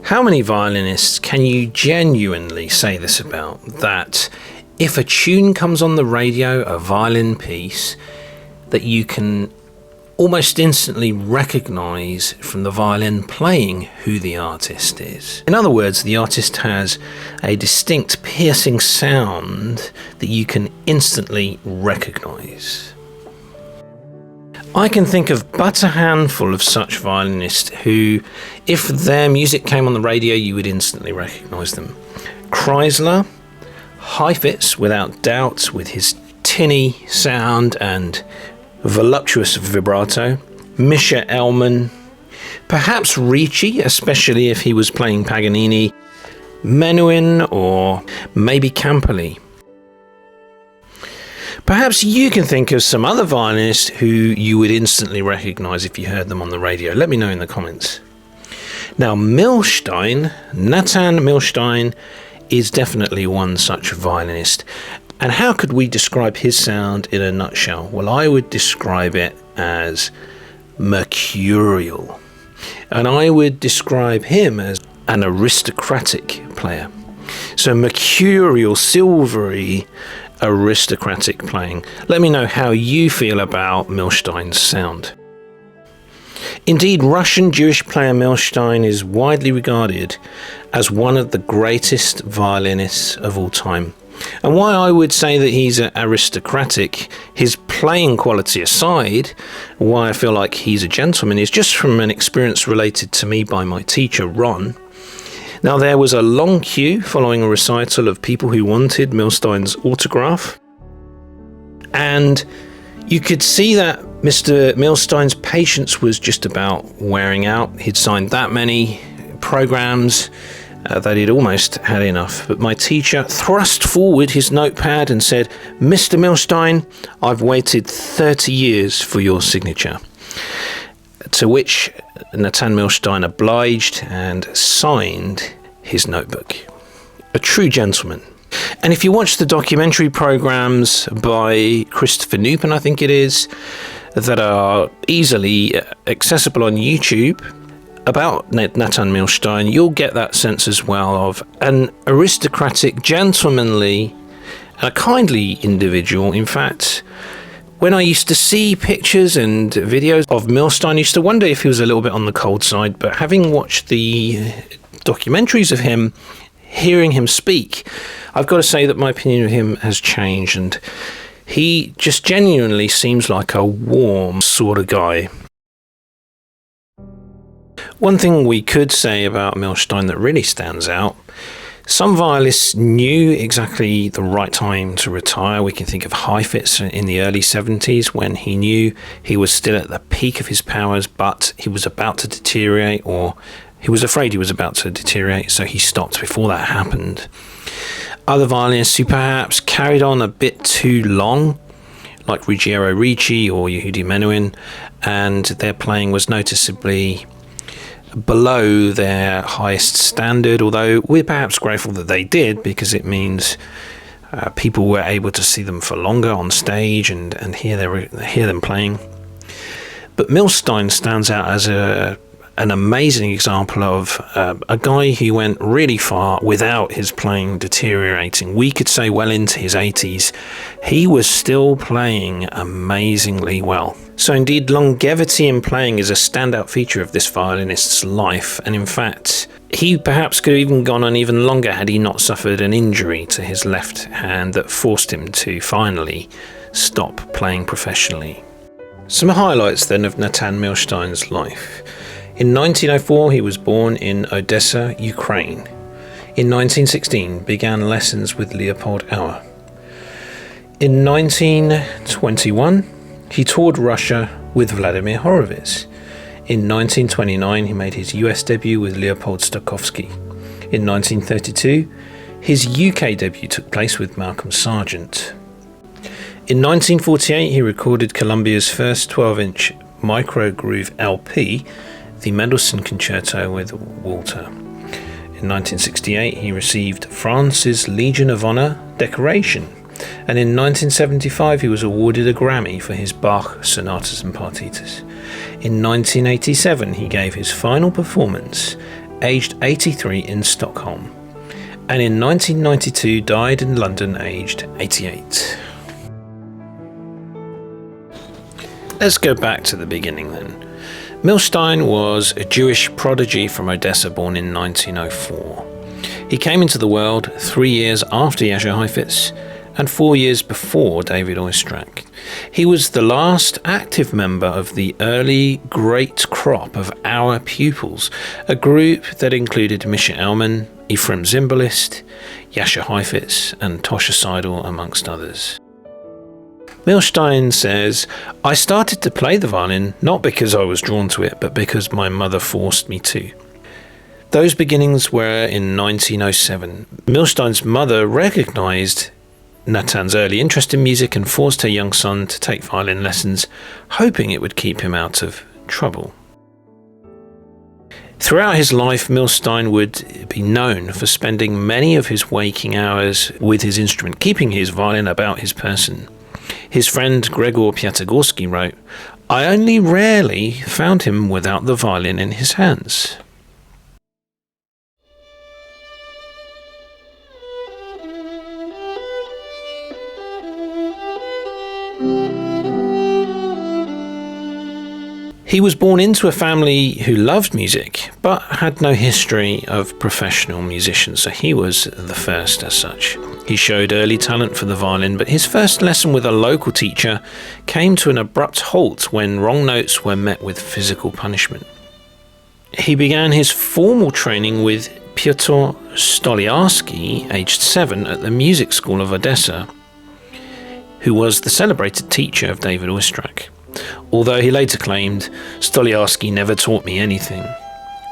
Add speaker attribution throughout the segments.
Speaker 1: How many violinists can you genuinely say this about? That if a tune comes on the radio, a violin piece, that you can almost instantly recognize from the violin playing who the artist is. In other words, the artist has a distinct piercing sound that you can instantly recognize. I can think of but a handful of such violinists who, if their music came on the radio, you would instantly recognize them. Kreisler, Heifetz, without doubt, with his tinny sound and voluptuous vibrato. Mischa Elman, perhaps Ricci, especially if he was playing Paganini. Menuhin, or maybe Campoli. Perhaps you can think of some other violinists who you would instantly recognize if you heard them on the radio. Let me know in the comments. Now, Milstein, Nathan Milstein, is definitely one such violinist. And how could we describe his sound in a nutshell? Well, I would describe it as Mercurial. And I would describe him as an aristocratic player. So Mercurial, silvery, aristocratic playing. Let me know how you feel about Milstein's sound. Indeed, Russian Jewish player Milstein is widely regarded as one of the greatest violinists of all time. And why I would say that he's aristocratic, his playing quality aside, why I feel like he's a gentleman, is just from an experience related to me by my teacher, Ron. Now, there was a long queue following a recital of people who wanted Milstein's autograph. And you could see that Mr. Milstein's patience was just about wearing out. He'd signed that many programs that he'd almost had enough. But my teacher thrust forward his notepad and said, "Mr. Milstein, I've waited 30 years for your signature." To which Nathan Milstein obliged and signed his notebook. A true gentleman. And if you watch the documentary programs by Christopher Newpin, I think it is, that are easily accessible on YouTube about Nathan Milstein, you'll get that sense as well of an aristocratic, gentlemanly, a kindly individual. In fact, when I used to see pictures and videos of Milstein, I used to wonder if he was a little bit on the cold side, but having watched the documentaries of him, hearing him speak, I've got to say that my opinion of him has changed, and he just genuinely seems like a warm sort of guy. One thing we could say about Milstein that really stands out, some violinists knew exactly the right time to retire. We can think of Heifetz in the early 70s when he knew he was still at the peak of his powers, but he was about to deteriorate, or he was afraid he was about to deteriorate, so he stopped before that happened. Other violinists who perhaps carried on a bit too long, like Ruggiero Ricci or Yehudi Menuhin, and their playing was noticeably below their highest standard, although we're perhaps grateful that they did, because it means people were able to see them for longer on stage and hear them playing. But Milstein stands out as an amazing example of a guy who went really far without his playing deteriorating. We could say well into his 80s, he was still playing amazingly well. So indeed, longevity in playing is a standout feature of this violinist's life, and in fact, he perhaps could have even gone on even longer had he not suffered an injury to his left hand that forced him to finally stop playing professionally. Some highlights then of Nathan Milstein's life. In 1904, he was born in Odessa, Ukraine. In 1916, began lessons with Leopold Auer. In 1921, he toured Russia with Vladimir Horowitz. In 1929, he made his US debut with Leopold Stokowski. In 1932, his UK debut took place with Malcolm Sargent. In 1948, he recorded Columbia's first 12-inch microgroove LP, the Mendelssohn Concerto with Walter. In 1968, he received France's Legion of Honor decoration, and in 1975 he was awarded a Grammy for his Bach sonatas and partitas. In 1987 he gave his final performance aged 83 in Stockholm, and in 1992 died in London aged 88. Let's go back to the beginning then. Milstein was a Jewish prodigy from Odessa, born in 1904. He came into the world 3 years after Jascha Heifetz and 4 years before David Oistrakh. He was the last active member of the early great crop of our pupils, a group that included Misha Elman, Ephraim Zimbalist, Jascha Heifetz and Tosha Seidel, amongst others. Milstein says, "I started to play the violin not because I was drawn to it, but because my mother forced me to." Those beginnings were in 1907. Milstein's mother recognized Natan's early interest in music and forced her young son to take violin lessons, hoping it would keep him out of trouble. Throughout his life, Milstein would be known for spending many of his waking hours with his instrument, keeping his violin about his person. His friend Gregor Piatigorsky wrote, "I only rarely found him without the violin in his hands." He was born into a family who loved music, but had no history of professional musicians, so he was the first as such. He showed early talent for the violin, but his first lesson with a local teacher came to an abrupt halt when wrong notes were met with physical punishment. He began his formal training with Piotr Stoliarsky, aged 7, at the music school of Odessa, who was the celebrated teacher of David Oistrakh. Although he later claimed, "Stoliarsky never taught me anything."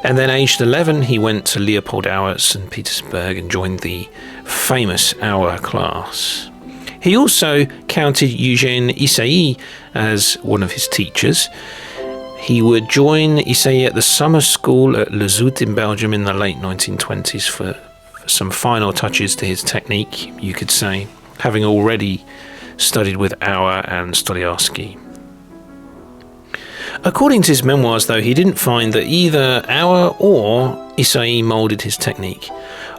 Speaker 1: And then aged 11, he went to Leopold Auer at St. Petersburg and joined the famous Auer class. He also counted Eugène Issai as one of his teachers. He would join Issai at the summer school at Les Zout in Belgium in the late 1920s for some final touches to his technique, you could say, having already studied with Auer and Stoliarsky. According to his memoirs, though, he didn't find that either Auer or Issai moulded his technique.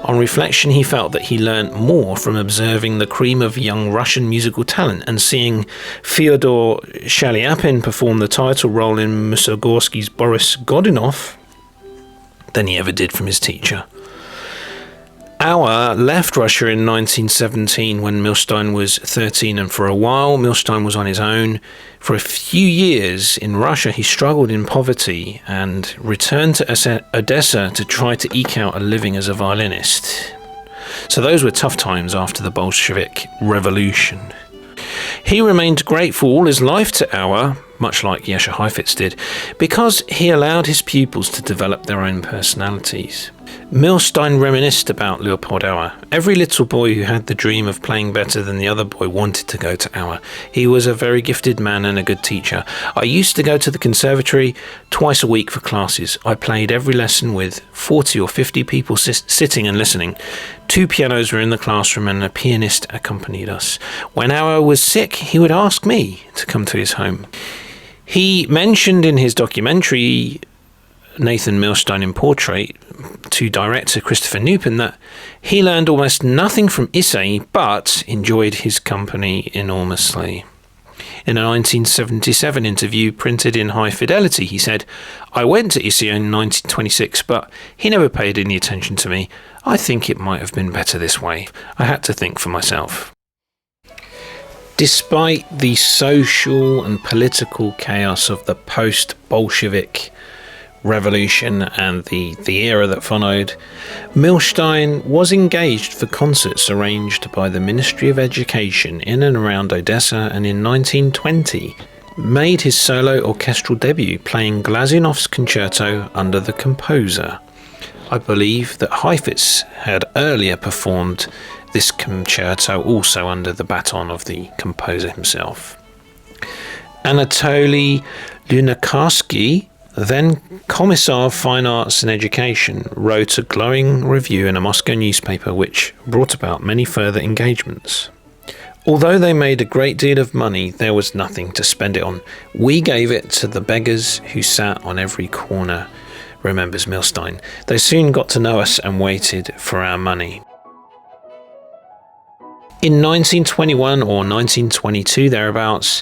Speaker 1: On reflection, he felt that he learnt more from observing the cream of young Russian musical talent and seeing Fyodor Shaliapin perform the title role in Mussorgsky's Boris Godunov than he ever did from his teacher. Auer left Russia in 1917 when Milstein was 13, and for a while Milstein was on his own. For a few years in Russia he struggled in poverty and returned to Odessa to try to eke out a living as a violinist. So those were tough times after the Bolshevik Revolution. He remained grateful all his life to Auer, much like Jascha Heifetz did, because he allowed his pupils to develop their own personalities. Milstein reminisced about Leopold Auer. Every little boy who had the dream of playing better than the other boy wanted to go to Auer. He was a very gifted man and a good teacher. I used to go to the conservatory twice a week for classes. I played every lesson with 40 or 50 people sitting and listening. 2 pianos were in the classroom and a pianist accompanied us. When Auer was sick, he would ask me to come to his home. He mentioned in his documentary Nathan Milstein in Portrait to director Christopher Nupin that he learned almost nothing from Issai but enjoyed his company enormously. In a 1977 interview printed in High Fidelity, he said, "I went to Issai in 1926, but he never paid any attention to me. I think it might have been better this way. I had to think for myself." Despite the social and political chaos of the post-Bolshevik revolution and the era that followed, Milstein was engaged for concerts arranged by the Ministry of Education in and around Odessa, and in 1920 made his solo orchestral debut playing Glazounov's concerto under the composer. I believe that Heifetz had earlier performed this concerto also under the baton of the composer himself. Anatoly Lunacharsky, then Commissar of Fine Arts and Education, wrote a glowing review in a Moscow newspaper which brought about many further engagements. "Although they made a great deal of money, there was nothing to spend it on. We gave it to the beggars who sat on every corner. remembers Milstein. They soon got to know us and waited for our money. In 1921 or 1922 thereabouts,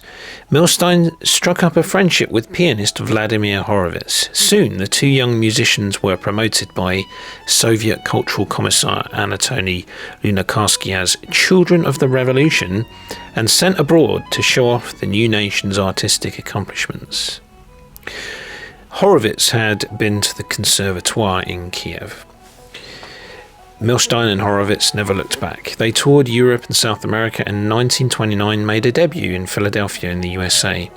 Speaker 1: Milstein struck up a friendship with pianist Vladimir Horowitz. Soon the two young musicians were promoted by Soviet Cultural Commissar Anatoly Lunacharsky as children of the revolution and sent abroad to show off the new nation's artistic accomplishments. Horowitz had been to the Conservatoire in Kiev. Milstein and Horowitz never looked back. They toured Europe and South America and in 1929 made a debut in Philadelphia in the USA.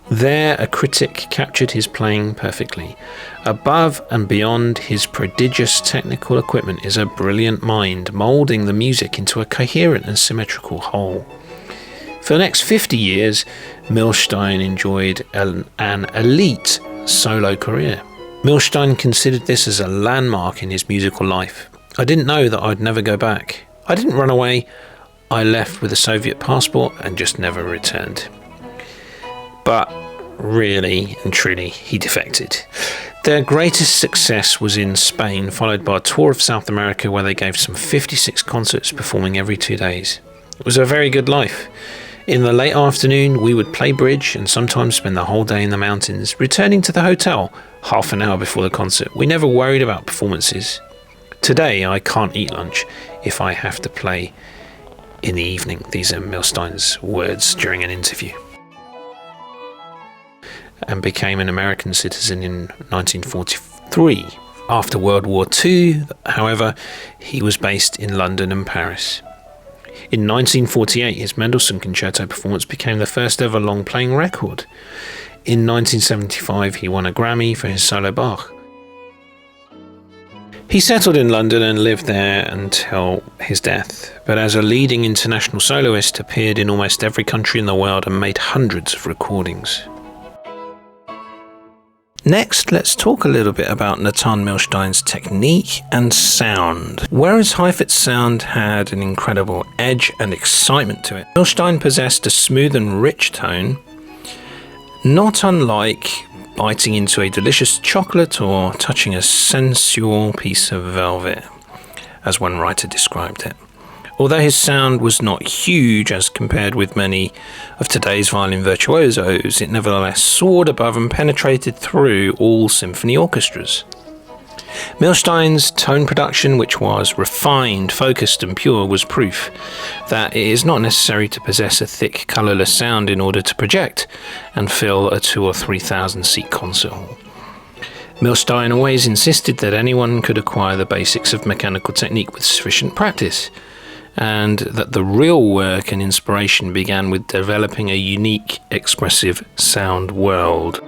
Speaker 1: There, a critic captured his playing perfectly. Above and beyond his prodigious technical equipment is a brilliant mind, moulding the music into a coherent and symmetrical whole. For the next 50 years, Milstein enjoyed an elite solo career. Milstein considered this as a landmark in his musical life. I didn't know that I'd never go back. I didn't run away. I left with a Soviet passport and just never returned. But really and truly, he defected. Their greatest success was in Spain, followed by a tour of South America where they gave some 56 concerts, performing every 2 days. It was a very good life. In the late afternoon, we would play bridge and sometimes spend the whole day in the mountains, returning to the hotel half an hour before the concert. We never worried about performances. Today, I can't eat lunch if I have to play in the evening. These are Milstein's words during an interview. And became an American citizen in 1943. After World War II, however, he was based in London and Paris. In 1948, his Mendelssohn Concerto performance became the first ever long-playing record. In 1975, he won a Grammy for his solo Bach. He settled in London and lived there until his death, but as a leading international soloist, appeared in almost every country in the world and made hundreds of recordings. Next, let's talk a little bit about Nathan Milstein's technique and sound. Whereas Heifetz's sound had an incredible edge and excitement to it, Milstein possessed a smooth and rich tone, not unlike biting into a delicious chocolate or touching a sensual piece of velvet, as one writer described it. Although his sound was not huge as compared with many of today's violin virtuosos, it nevertheless soared above and penetrated through all symphony orchestras. Milstein's tone production, which was refined, focused and pure, was proof that it is not necessary to possess a thick, colourless sound in order to project and fill a 2,000 or 3,000 seat concert hall. Milstein always insisted that anyone could acquire the basics of mechanical technique with sufficient practice, and that the real work and inspiration began with developing a unique, expressive sound world.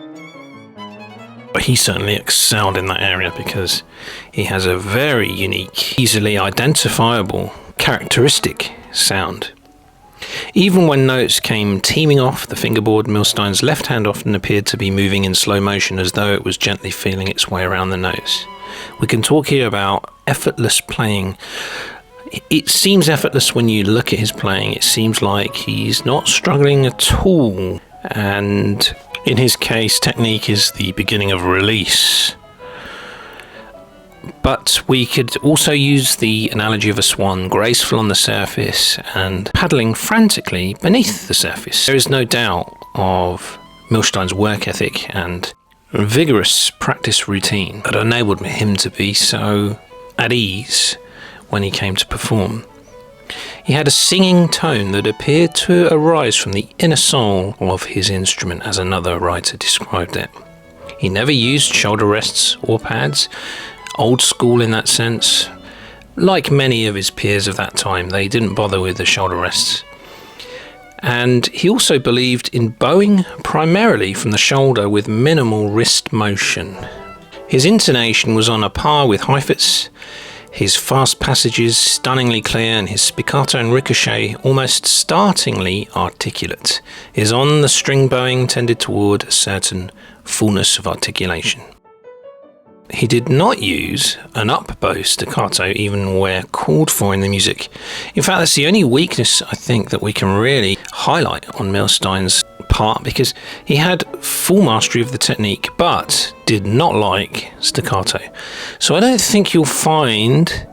Speaker 1: But he certainly excelled in that area because he has a very unique, easily identifiable, characteristic sound. Even when notes came teeming off the fingerboard, Milstein's left hand often appeared to be moving in slow motion as though it was gently feeling its way around the notes. We can talk here about effortless playing. It seems effortless when you look at his playing. It seems like he's not struggling at all. And in his case, technique is the beginning of release. But we could also use the analogy of a swan, graceful on the surface and paddling frantically beneath the surface. There is no doubt of Milstein's work ethic and vigorous practice routine that enabled him to be so at ease when he came to perform. He had a singing tone that appeared to arise from the inner soul of his instrument, as another writer described it. He never used shoulder rests or pads, old school in that sense. Like many of his peers of that time, they didn't bother with the shoulder rests. And he also believed in bowing primarily from the shoulder with minimal wrist motion. His intonation was on a par with Heifetz, his fast passages stunningly clear, and his spiccato and ricochet almost startlingly articulate. His on-the-string bowing tended toward a certain fullness of articulation. He did not use an up-bow staccato even where called for in the music. In fact, that's the only weakness I think that we can really highlight on Milstein's part. part because he had full mastery of the technique, but did not like staccato. So I don't think you'll find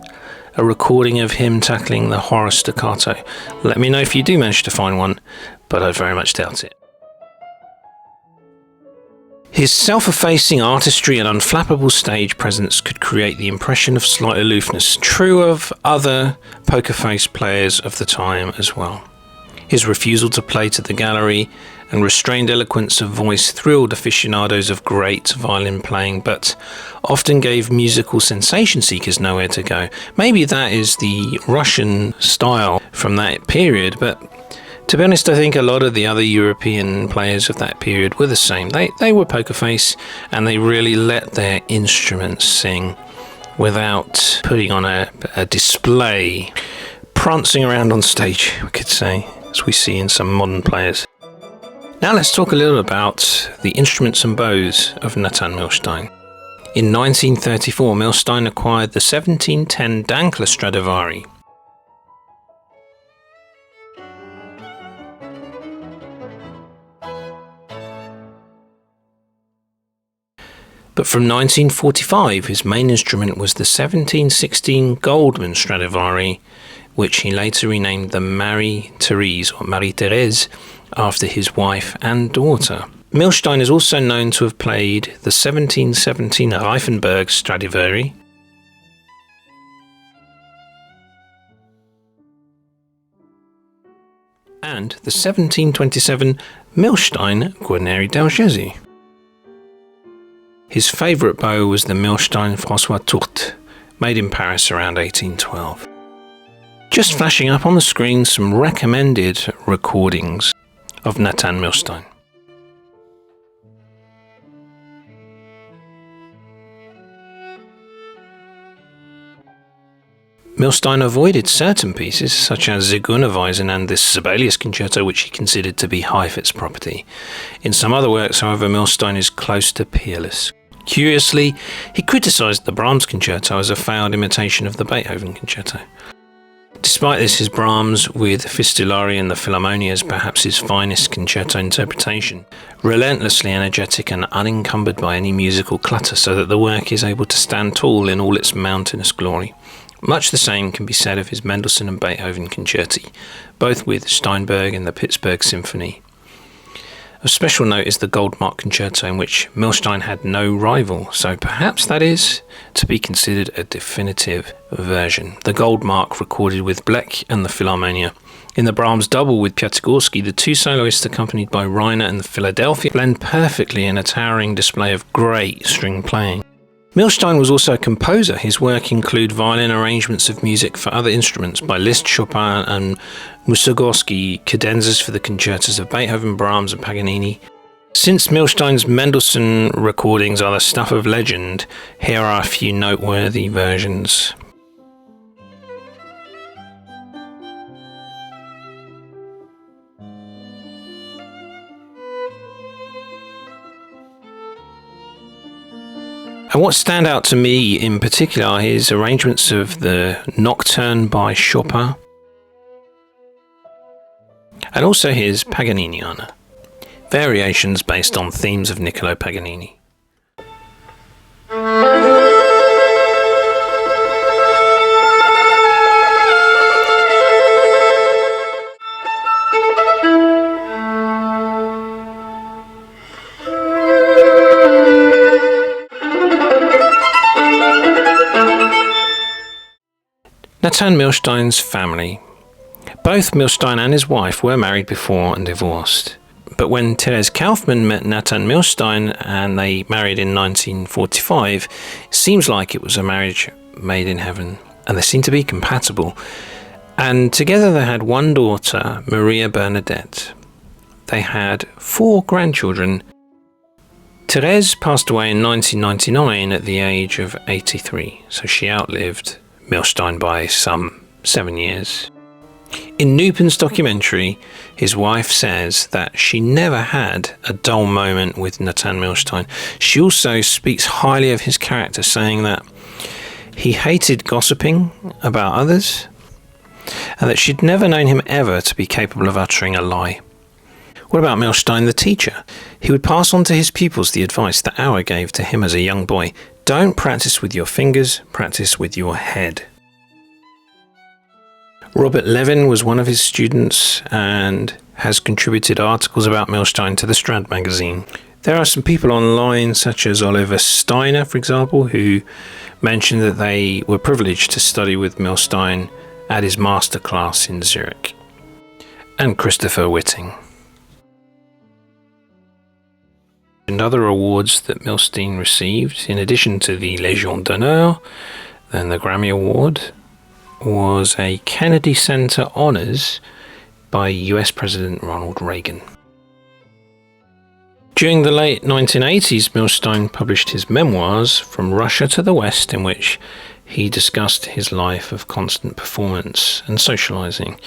Speaker 1: a recording of him tackling the horror staccato. Let me know if you do manage to find one, but I very much doubt it. His self-effacing artistry and unflappable stage presence could create the impression of slight aloofness, true of other poker face players of the time as well. His refusal to play to the gallery and restrained eloquence of voice thrilled aficionados of great violin playing, but often gave musical sensation seekers nowhere to go. Maybe that is the Russian style from that period, but to be honest, I think a lot of the other European players of that period were the same. They were poker face, and they really let their instruments sing without putting on a display, prancing around on stage, we could say, as we see in some modern players. Now let's talk a little about the instruments and bows of Nathan Milstein. In 1934, Milstein acquired the 1710 Dankler Stradivari. But from 1945, his main instrument was the 1716 Goldman Stradivari, which he later renamed the Marie-Thérèse, after his wife and daughter. Milstein is also known to have played the 1717 Reifenberg Stradivari, and the 1727 Milstein Guarneri del Gesù. His favourite bow was the Milstein François Tourte, made in Paris around 1812. Just flashing up on the screen some recommended recordings of Nathan Milstein. Milstein avoided certain pieces, such as Zigeunerweisen and the Sibelius Concerto, which he considered to be Heifetz's property. In some other works, however, Milstein is close to peerless. Curiously, he criticised the Brahms Concerto as a failed imitation of the Beethoven Concerto. Despite this, his Brahms with Fistulari and the Philharmonia is perhaps his finest concerto interpretation, relentlessly energetic and unencumbered by any musical clutter, so that the work is able to stand tall in all its mountainous glory. Much the same can be said of his Mendelssohn and Beethoven concerti, both with Steinberg and the Pittsburgh Symphony. Of special note is the Goldmark Concerto, in which Milstein had no rival, so perhaps that is to be considered a definitive version. The Goldmark recorded with Blech and the Philharmonia. In the Brahms double with Piatigorsky, the two soloists accompanied by Reiner and the Philadelphia blend perfectly in a towering display of great string playing. Milstein was also a composer. His work include violin arrangements of music for other instruments by Liszt, Chopin and Mussorgsky, cadenzas for the concertos of Beethoven, Brahms and Paganini. Since Milstein's Mendelssohn recordings are the stuff of legend, here are a few noteworthy versions. And what stand out to me in particular are his arrangements of the Nocturne by Chopin, and also his Paganiniana, variations based on themes of Niccolo Paganini. Nathan Milstein's family. Both Milstein and his wife were married before and divorced. But when Therese Kaufmann met Nathan Milstein and they married in 1945, it seems like it was a marriage made in heaven, and they seemed to be compatible. And together they had one daughter, Maria Bernadette. They had 4 grandchildren. Therese passed away in 1999 at the age of 83, so she outlived Milstein by some 7 years. In Nupin's documentary, his wife says that she never had a dull moment with Nathan Milstein. She also speaks highly of his character, saying that he hated gossiping about others and that she'd never known him ever to be capable of uttering a lie. What about Milstein, the teacher? He would pass on to his pupils the advice that Auer gave to him as a young boy. Don't practice with your fingers, practice with your head. Robert Levin was one of his students and has contributed articles about Milstein to the Strand magazine. There are some people online, such as Oliver Steiner, for example, who mentioned that they were privileged to study with Milstein at his masterclass in Zurich. And Christopher Whiting. And other awards that Milstein received, in addition to the Légion d'honneur, then the Grammy Award, was a Kennedy Center Honors by US President Ronald Reagan. During the late 1980s, Milstein published his Memoirs, From Russia to the West, in which he discussed his life of constant performance and socializing.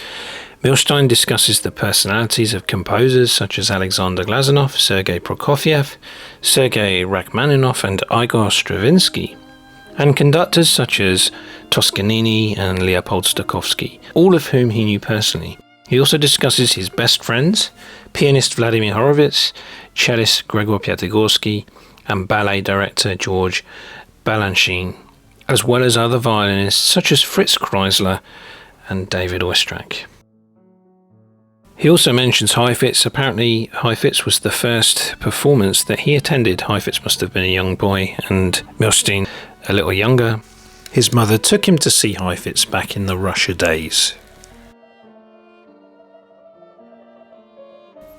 Speaker 1: Milstein discusses the personalities of composers such as Alexander Glazunov, Sergei Prokofiev, Sergei Rachmaninoff and Igor Stravinsky, and conductors such as Toscanini and Leopold Stokowski, all of whom he knew personally. He also discusses his best friends, pianist Vladimir Horowitz, cellist Gregor Piatigorsky, and ballet director George Balanchine, as well as other violinists such as Fritz Kreisler and David Oistrakh. He also mentions Heifetz. Apparently, Heifetz was the first performance that he attended. Heifetz must have been a young boy, and Milstein a little younger. His mother took him to see Heifetz back in the Russia days.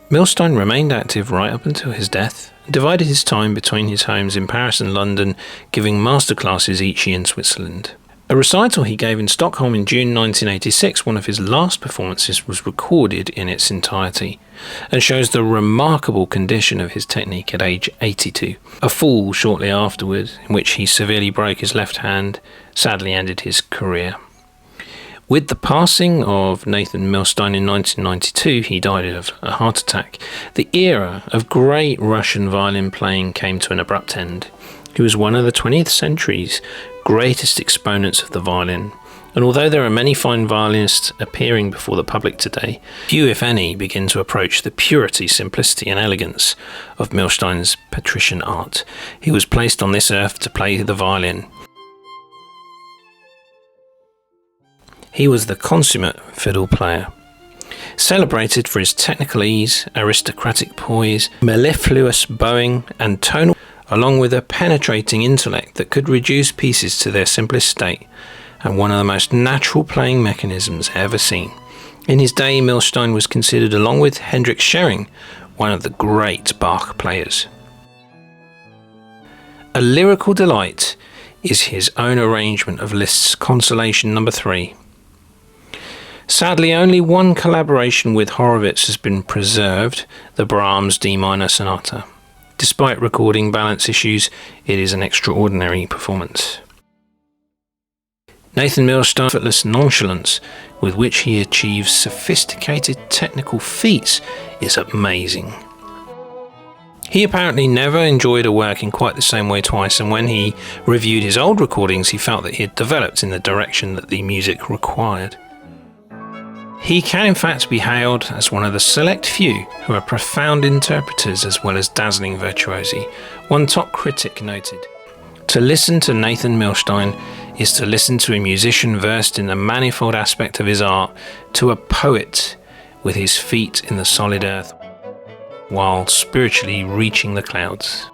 Speaker 1: Milstein remained active right up until his death, and divided his time between his homes in Paris and London, giving masterclasses each year in Switzerland. A recital he gave in Stockholm in June 1986, one of his last performances, was recorded in its entirety and shows the remarkable condition of his technique at age 82. A fall shortly afterward, in which he severely broke his left hand, sadly ended his career. With the passing of Nathan Milstein in 1992, he died of a heart attack. The era of great Russian violin playing came to an abrupt end. He was one of the 20th century's greatest exponents of the violin, and although there are many fine violinists appearing before the public today, few, if any, begin to approach the purity, simplicity and elegance of Milstein's patrician art. He was placed on this earth to play the violin. He was the consummate fiddle player, celebrated for his technical ease, aristocratic poise, mellifluous bowing and tonal, along with a penetrating intellect that could reduce pieces to their simplest state, and one of the most natural playing mechanisms ever seen. In his day, Milstein was considered, along with Hendrik Schering, one of the great Bach players. A lyrical delight is his own arrangement of Liszt's Consolation No. 3. Sadly, only one collaboration with Horowitz has been preserved, the Brahms D minor Sonata. Despite recording balance issues, it is an extraordinary performance. Nathan Milstein's effortless nonchalance with which he achieves sophisticated technical feats is amazing. He apparently never enjoyed a work in quite the same way twice, and when he reviewed his old recordings, he felt that he had developed in the direction that the music required. He can in fact be hailed as one of the select few who are profound interpreters as well as dazzling virtuosi. One top critic noted, "To listen to Nathan Milstein is to listen to a musician versed in the manifold aspect of his art, to a poet with his feet in the solid earth, while spiritually reaching the clouds."